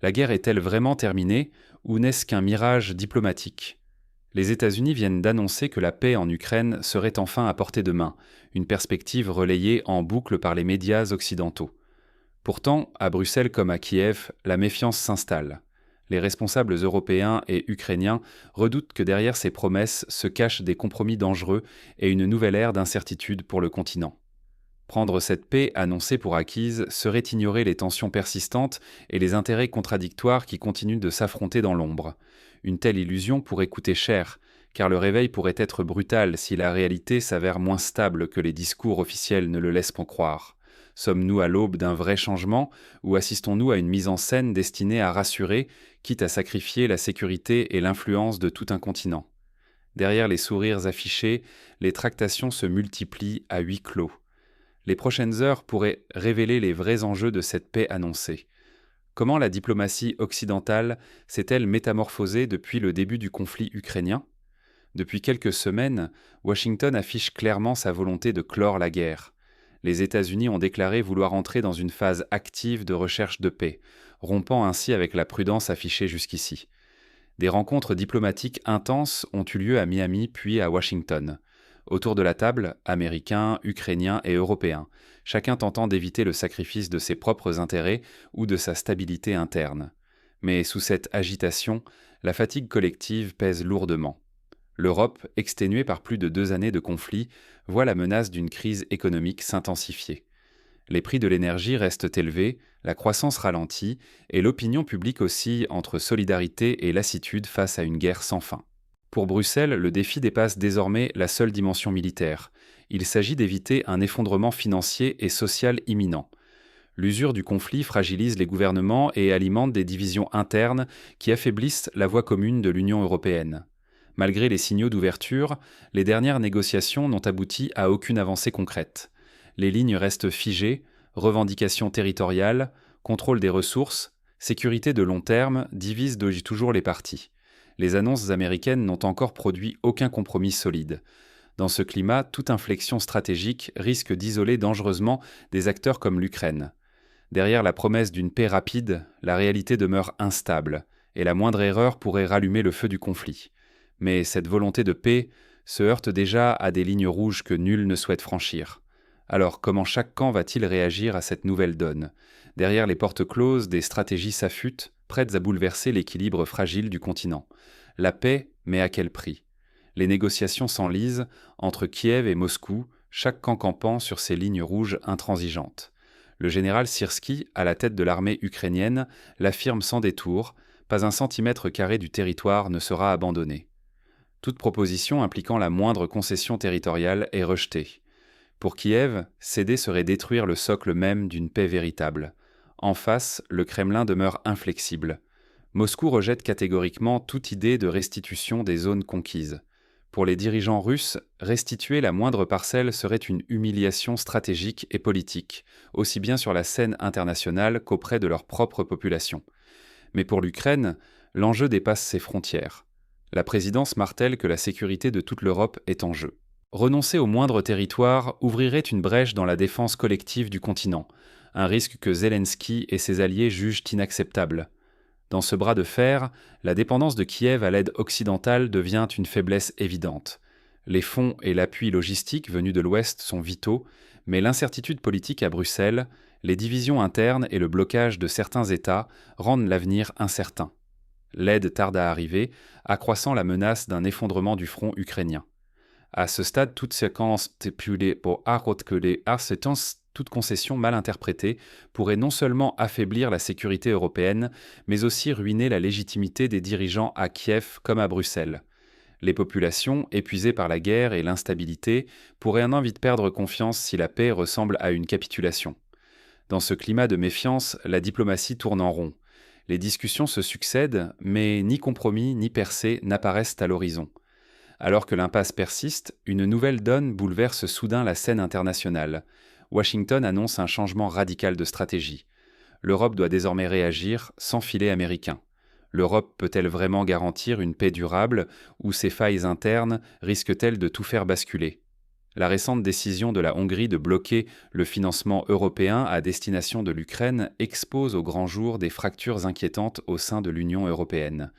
La guerre est-elle vraiment terminée ou n'est-ce qu'un mirage diplomatique? Les États-Unis viennent d'annoncer que la paix en Ukraine serait enfin à portée de main, une perspective relayée en boucle par les médias occidentaux. Pourtant, à Bruxelles comme à Kiev, la méfiance s'installe. Les responsables européens et ukrainiens redoutent que derrière ces promesses se cachent des compromis dangereux et une nouvelle ère d'incertitude pour le continent. Prendre cette paix annoncée pour acquise serait ignorer les tensions persistantes et les intérêts contradictoires qui continuent de s'affronter dans l'ombre. Une telle illusion pourrait coûter cher, car le réveil pourrait être brutal si la réalité s'avère moins stable que les discours officiels ne le laissent croire. Sommes-nous à l'aube d'un vrai changement ou assistons-nous à une mise en scène destinée à rassurer, quitte à sacrifier la sécurité et l'influence de tout un continent? Derrière les sourires affichés, les tractations se multiplient à huis clos. Les prochaines heures pourraient révéler les vrais enjeux de cette paix annoncée. Comment la diplomatie occidentale s'est-elle métamorphosée depuis le début du conflit ukrainien? Depuis quelques semaines, Washington affiche clairement sa volonté de clore la guerre. Les États-Unis ont déclaré vouloir entrer dans une phase active de recherche de paix, rompant ainsi avec la prudence affichée jusqu'ici. Des rencontres diplomatiques intenses ont eu lieu à Miami puis à Washington. Autour de la table, Américains, Ukrainiens et Européens, chacun tentant d'éviter le sacrifice de ses propres intérêts ou de sa stabilité interne. Mais sous cette agitation, la fatigue collective pèse lourdement. L'Europe, exténuée par plus de 2 années de conflit, voit la menace d'une crise économique s'intensifier. Les prix de l'énergie restent élevés, la croissance ralentit, et l'opinion publique oscille entre solidarité et lassitude face à une guerre sans fin. Pour Bruxelles, le défi dépasse désormais la seule dimension militaire. Il s'agit d'éviter un effondrement financier et social imminent. L'usure du conflit fragilise les gouvernements et alimente des divisions internes qui affaiblissent la voix commune de l'Union européenne. Malgré les signaux d'ouverture, les dernières négociations n'ont abouti à aucune avancée concrète. Les lignes restent figées, revendications territoriales, contrôle des ressources, sécurité de long terme divisent toujours les partis. Les annonces américaines n'ont encore produit aucun compromis solide. Dans ce climat, toute inflexion stratégique risque d'isoler dangereusement des acteurs comme l'Ukraine. Derrière la promesse d'une paix rapide, la réalité demeure instable, et la moindre erreur pourrait rallumer le feu du conflit. Mais cette volonté de paix se heurte déjà à des lignes rouges que nul ne souhaite franchir. Alors comment chaque camp va-t-il réagir à cette nouvelle donne? Derrière les portes closes, des stratégies s'affûtent, prêtes à bouleverser l'équilibre fragile du continent. La paix, mais à quel prix? Les négociations s'enlisent entre Kiev et Moscou, chaque camp campant sur ses lignes rouges intransigeantes. Le général Syrski, à la tête de l'armée ukrainienne, l'affirme sans détour, pas un centimètre carré du territoire ne sera abandonné. Toute proposition impliquant la moindre concession territoriale est rejetée. Pour Kiev, céder serait détruire le socle même d'une paix véritable. En face, le Kremlin demeure inflexible. Moscou rejette catégoriquement toute idée de restitution des zones conquises. Pour les dirigeants russes, restituer la moindre parcelle serait une humiliation stratégique et politique, aussi bien sur la scène internationale qu'auprès de leur propre population. Mais pour l'Ukraine, l'enjeu dépasse ses frontières. La présidence martèle que la sécurité de toute l'Europe est en jeu. Renoncer au moindre territoire ouvrirait une brèche dans la défense collective du continent, un risque que Zelensky et ses alliés jugent inacceptable. Dans ce bras de fer, la dépendance de Kiev à l'aide occidentale devient une faiblesse évidente. Les fonds et l'appui logistique venus de l'Ouest sont vitaux, mais l'incertitude politique à Bruxelles, les divisions internes et le blocage de certains États rendent l'avenir incertain. L'aide tarde à arriver, accroissant la menace d'un effondrement du front ukrainien. À ce stade, toute concession mal interprétée pourrait non seulement affaiblir la sécurité européenne, mais aussi ruiner la légitimité des dirigeants à Kiev comme à Bruxelles. Les populations, épuisées par la guerre et l'instabilité, pourraient en vite perdre confiance si la paix ressemble à une capitulation. Dans ce climat de méfiance, la diplomatie tourne en rond. Les discussions se succèdent, mais ni compromis ni percée n'apparaissent à l'horizon. Alors que l'impasse persiste, une nouvelle donne bouleverse soudain la scène internationale. Washington annonce un changement radical de stratégie. L'Europe doit désormais réagir sans filet américain. L'Europe peut-elle vraiment garantir une paix durable ou ses failles internes risquent-elles de tout faire basculer? La récente décision de la Hongrie de bloquer le financement européen à destination de l'Ukraine expose au grand jour des fractures inquiétantes au sein de l'Union européenne.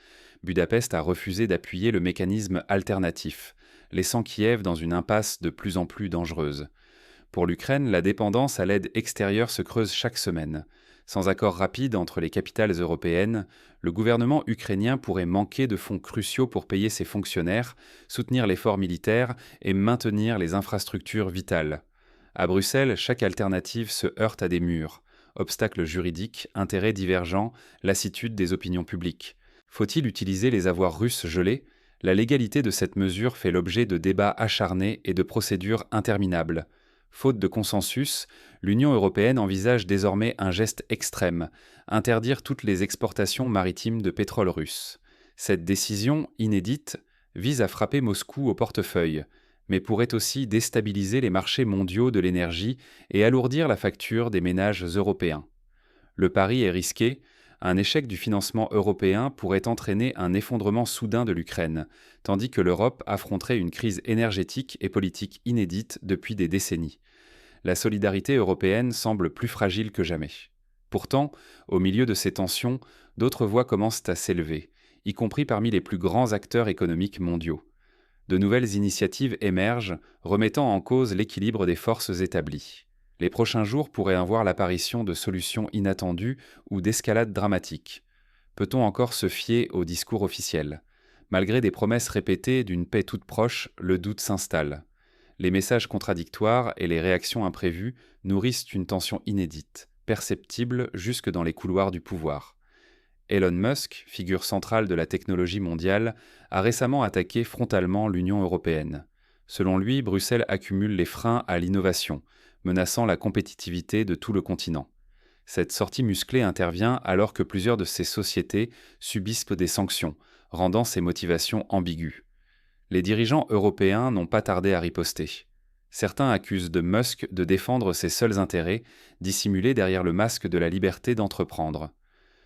Budapest a refusé d'appuyer le mécanisme alternatif, laissant Kiev dans une impasse de plus en plus dangereuse. Pour l'Ukraine, la dépendance à l'aide extérieure se creuse chaque semaine. Sans accord rapide entre les capitales européennes, le gouvernement ukrainien pourrait manquer de fonds cruciaux pour payer ses fonctionnaires, soutenir l'effort militaire et maintenir les infrastructures vitales. À Bruxelles, chaque alternative se heurte à des murs. Obstacles juridiques, intérêts divergents, lassitude des opinions publiques. Faut-il utiliser les avoirs russes gelés? La légalité de cette mesure fait l'objet de débats acharnés et de procédures interminables. Faute de consensus, l'Union européenne envisage désormais un geste extrême, interdire toutes les exportations maritimes de pétrole russe. Cette décision, inédite, vise à frapper Moscou au portefeuille, mais pourrait aussi déstabiliser les marchés mondiaux de l'énergie et alourdir la facture des ménages européens. Le pari est risqué, un échec du financement européen pourrait entraîner un effondrement soudain de l'Ukraine, tandis que l'Europe affronterait une crise énergétique et politique inédite depuis des décennies. La solidarité européenne semble plus fragile que jamais. Pourtant, au milieu de ces tensions, d'autres voix commencent à s'élever, y compris parmi les plus grands acteurs économiques mondiaux. De nouvelles initiatives émergent, remettant en cause l'équilibre des forces établies. Les prochains jours pourraient avoir l'apparition de solutions inattendues ou d'escalades dramatiques. Peut-on encore se fier au discours officiel? Malgré des promesses répétées d'une paix toute proche, le doute s'installe. Les messages contradictoires et les réactions imprévues nourrissent une tension inédite, perceptible jusque dans les couloirs du pouvoir. Elon Musk, figure centrale de la technologie mondiale, a récemment attaqué frontalement l'Union européenne. Selon lui, Bruxelles accumule les freins à l'innovation, menaçant la compétitivité de tout le continent. Cette sortie musclée intervient alors que plusieurs de ces sociétés subissent des sanctions, rendant ces motivations ambiguës. Les dirigeants européens n'ont pas tardé à riposter. Certains accusent de Musk de défendre ses seuls intérêts, dissimulés derrière le masque de la liberté d'entreprendre.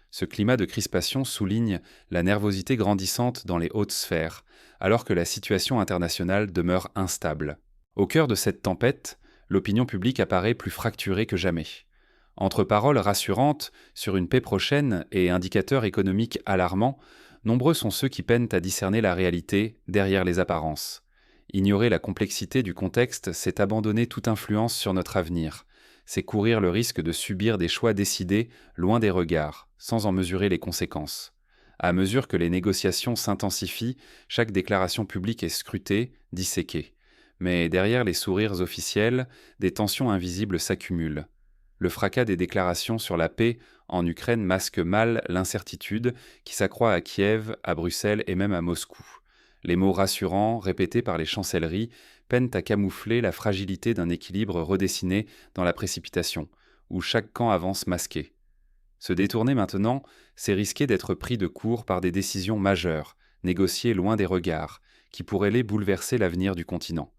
Ce climat de crispation souligne la nervosité grandissante dans les hautes sphères, alors que la situation internationale demeure instable. Au cœur de cette tempête, l'opinion publique apparaît plus fracturée que jamais. Entre paroles rassurantes sur une paix prochaine et indicateurs économiques alarmants, nombreux sont ceux qui peinent à discerner la réalité derrière les apparences. Ignorer la complexité du contexte, c'est abandonner toute influence sur notre avenir. C'est courir le risque de subir des choix décidés loin des regards, sans en mesurer les conséquences. À mesure que les négociations s'intensifient, chaque déclaration publique est scrutée, disséquée. Mais derrière les sourires officiels, des tensions invisibles s'accumulent. Le fracas des déclarations sur la paix en Ukraine masque mal l'incertitude qui s'accroît à Kiev, à Bruxelles et même à Moscou. Les mots rassurants, répétés par les chancelleries, peinent à camoufler la fragilité d'un équilibre redessiné dans la précipitation, où chaque camp avance masqué. Se détourner maintenant, c'est risquer d'être pris de court par des décisions majeures, négociées loin des regards, qui pourraient les bouleverser l'avenir du continent.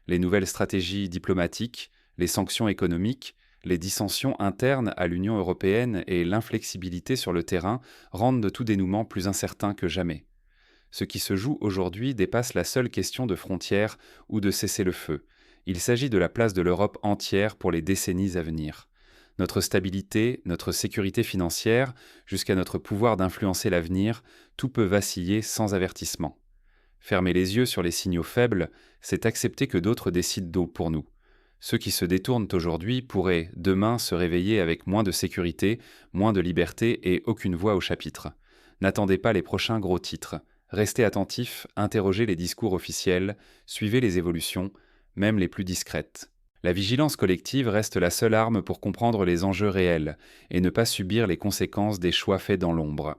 Les nouvelles stratégies diplomatiques, les sanctions économiques, les dissensions internes à l'Union européenne et l'inflexibilité sur le terrain rendent tout dénouement plus incertain que jamais. Ce qui se joue aujourd'hui dépasse la seule question de frontières ou de cessez-le-feu. Il s'agit de la place de l'Europe entière pour les décennies à venir. Notre stabilité, notre sécurité financière, jusqu'à notre pouvoir d'influencer l'avenir, tout peut vaciller sans avertissement. Fermer les yeux sur les signaux faibles, c'est accepter que d'autres décident pour nous. Ceux qui se détournent aujourd'hui pourraient, demain, se réveiller avec moins de sécurité, moins de liberté et aucune voix au chapitre. N'attendez pas les prochains gros titres. Restez attentifs, interrogez les discours officiels, suivez les évolutions, même les plus discrètes. La vigilance collective reste la seule arme pour comprendre les enjeux réels et ne pas subir les conséquences des choix faits dans l'ombre.